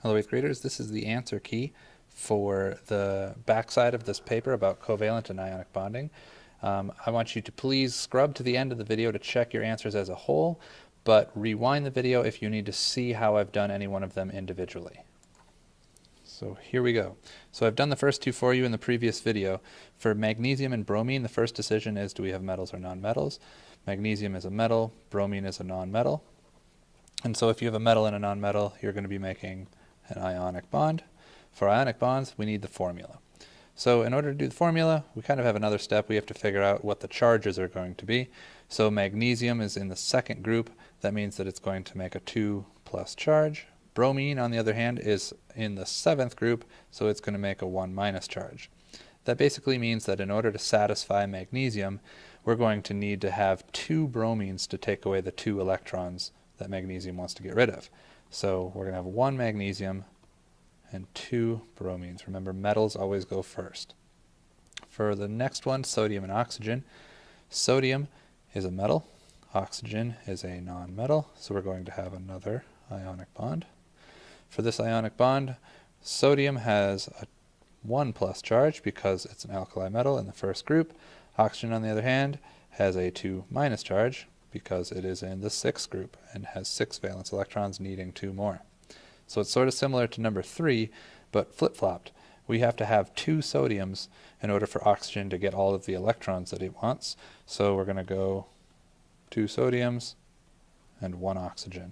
Hello 8th graders, this is the answer key for the backside of this paper about covalent and ionic bonding. I want you to please scrub to the end of the video to check your answers as a whole, but rewind the video if you need to see how I've done any one of them individually. So here we go. So I've done the first two for you in the previous video. For magnesium and bromine, the first decision is, do we have metals or nonmetals? Magnesium is a metal, bromine is a nonmetal. And so if you have a metal and a nonmetal, you're going to be making an ionic bond. For ionic bonds, we need the formula. So in order to do the formula, we kind of have another step. We have to figure out what the charges are going to be. So magnesium is in the second group. That means that it's going to make a 2+ charge. Bromine, on the other hand, is in the seventh group, so it's going to make a 1- charge. That basically means that in order to satisfy magnesium, we're going to need to have 2 bromines to take away the 2 electrons that magnesium wants to get rid of. So we're going to have 1 magnesium and 2 bromines. Remember, metals always go first. For the next one, sodium and oxygen, sodium is a metal, oxygen is a nonmetal, so we're going to have another ionic bond. For this ionic bond, sodium has a 1+ charge because it's an alkali metal in the first group. Oxygen, on the other hand, has a 2- charge because it is in the sixth group and has 6 valence electrons, needing 2 more. So it's sort of similar to number 3, but flip-flopped. We have to have 2 sodiums in order for oxygen to get all of the electrons that it wants. So we're going to go 2 sodiums and 1 oxygen.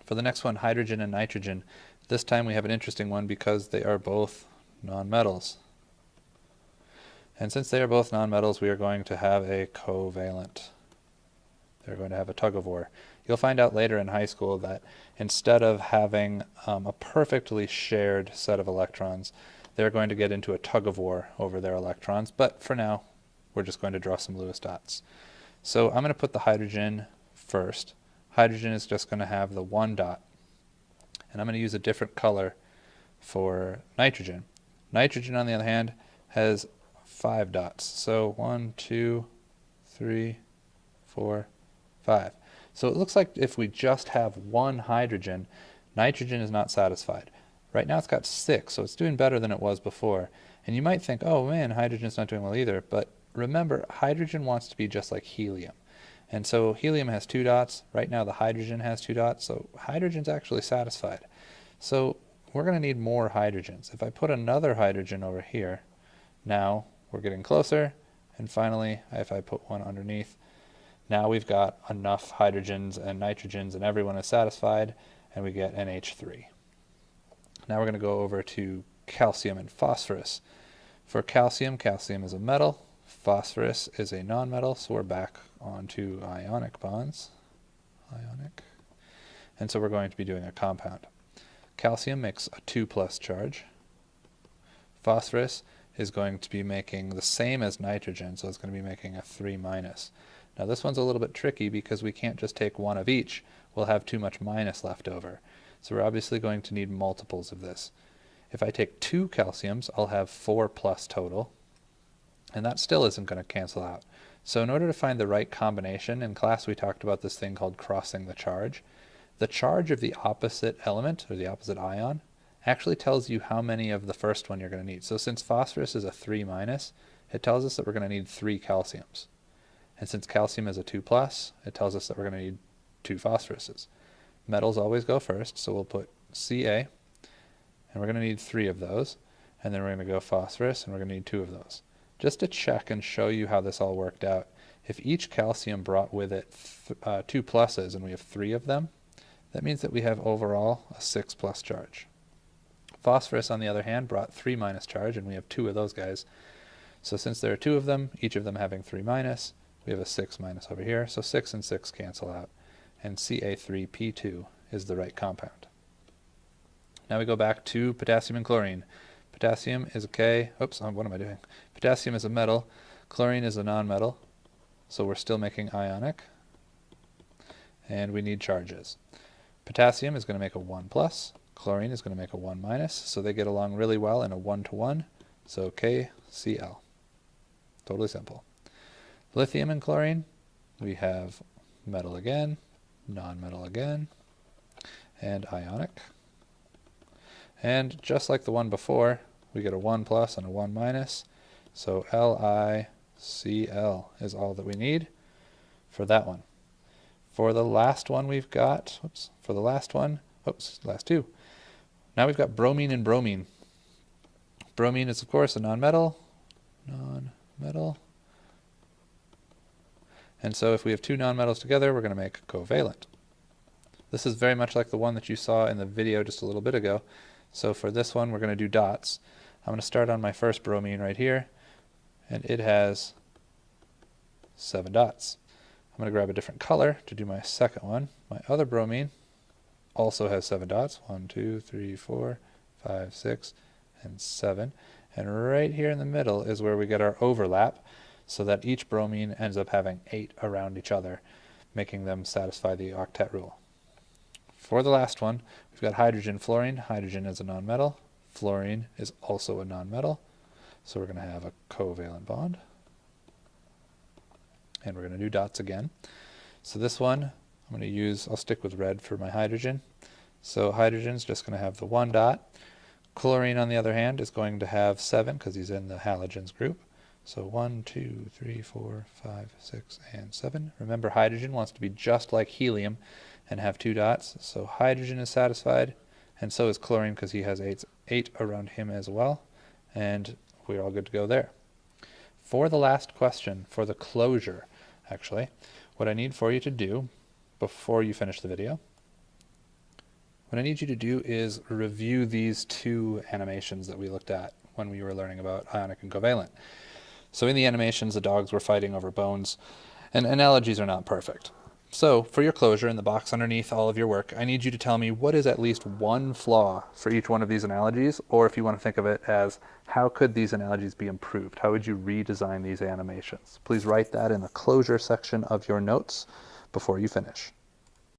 For the next one, hydrogen and nitrogen, this time we have an interesting one because they are both nonmetals. And since they are both nonmetals, we are going to have a covalent. They're going to have a tug-of-war. You'll find out later in high school that instead of having a perfectly shared set of electrons, they're going to get into a tug-of-war over their electrons. But for now, we're just going to draw some Lewis dots. So I'm going to put the hydrogen first. Hydrogen is just going to have the 1 dot. And I'm going to use a different color for nitrogen. Nitrogen, on the other hand, has 5 dots. So 1, 2, 3, 4, 5. So it looks like if we just have 1 hydrogen, nitrogen is not satisfied. Right now it's got 6, so it's doing better than it was before. And you might think, oh man, hydrogen's not doing well either. But remember, hydrogen wants to be just like helium. And so helium has 2 dots. Right now the hydrogen has 2 dots, so hydrogen's actually satisfied. So we're going to need more hydrogens. If I put another hydrogen over here, now we're getting closer. And finally, if I put one underneath, now we've got enough hydrogens and nitrogens and everyone is satisfied, and we get NH3. Now we're going to go over to calcium and phosphorus. For calcium, calcium is a metal, phosphorus is a nonmetal, so we're back onto ionic bonds. Ionic. And so we're going to be doing a compound. Calcium makes a 2+ charge. Phosphorus is going to be making the same as nitrogen, so it's going to be making a 3-. Now this one's a little bit tricky because we can't just take one of each. We'll have too much minus left over. So we're obviously going to need multiples of this. If I take 2 calciums, I'll have 4+ total. And that still isn't going to cancel out. So in order to find the right combination, in class we talked about this thing called crossing the charge. The charge of the opposite element, or the opposite ion, actually tells you how many of the first one you're going to need. So since phosphorus is a 3-, it tells us that we're going to need 3 calciums. And since calcium is a 2+, it tells us that we're going to need 2 phosphoruses. Metals always go first, so we'll put Ca, and we're going to need 3 of those. And then we're going to go phosphorus, and we're going to need 2 of those. Just to check and show you how this all worked out, if each calcium brought with it 2 pluses and we have 3 of them, that means that we have overall a 6+ charge. Phosphorus, on the other hand, brought 3- charge, and we have 2 of those guys. So since there are 2 of them, each of them having 3-, we have a 6- over here, so 6 and 6 cancel out, and Ca3P2 is the right compound. Now we go back to potassium and chlorine. Potassium is a K, oops, what am I doing? Potassium is a metal, chlorine is a nonmetal, so we're still making ionic, and we need charges. Potassium is going to make a 1+, chlorine is going to make a 1-, so they get along really well in a 1-to-1, so KCl. Totally simple. Lithium and chlorine, we have metal again, nonmetal again, and ionic. And just like the one before, we get a 1 plus and a 1 minus. So LiCl is all that we need for that one. For the last one we've got, last two. Now we've got bromine and bromine. Bromine is, of course, a nonmetal. And so if we have two nonmetals together, we're going to make a covalent. This is very much like the one that you saw in the video just a little bit ago. So for this one, we're going to do dots. I'm going to start on my first bromine right here, and it has 7 dots. I'm going to grab a different color to do my second one. My other bromine also has 7 dots. 1, 2, 3, 4, 5, 6, and 7. And right here in the middle is where we get our overlap, so that each bromine ends up having 8 around each other, making them satisfy the octet rule. For the last one, we've got hydrogen, fluorine. Hydrogen is a nonmetal. Fluorine is also a nonmetal. So we're going to have a covalent bond. And we're going to do dots again. So this one, I'll stick with red for my hydrogen. So hydrogen's just going to have the 1 dot. Chlorine, on the other hand, is going to have 7 because he's in the halogens group. So 1, 2, 3, 4, 5, 6, and 7. Remember, hydrogen wants to be just like helium and have 2 dots. So hydrogen is satisfied, and so is chlorine because he has 8 around him as well. And we're all good to go there. For the last question, for the closure, actually, what I need for you to do before you finish the video, what I need you to do is review these 2 animations that we looked at when we were learning about ionic and covalent. So in the animations, the dogs were fighting over bones, and analogies are not perfect. So for your closure in the box underneath all of your work, I need you to tell me what is at least one flaw for each one of these analogies, or if you want to think of it as how could these analogies be improved? How would you redesign these animations? Please write that in the closure section of your notes before you finish.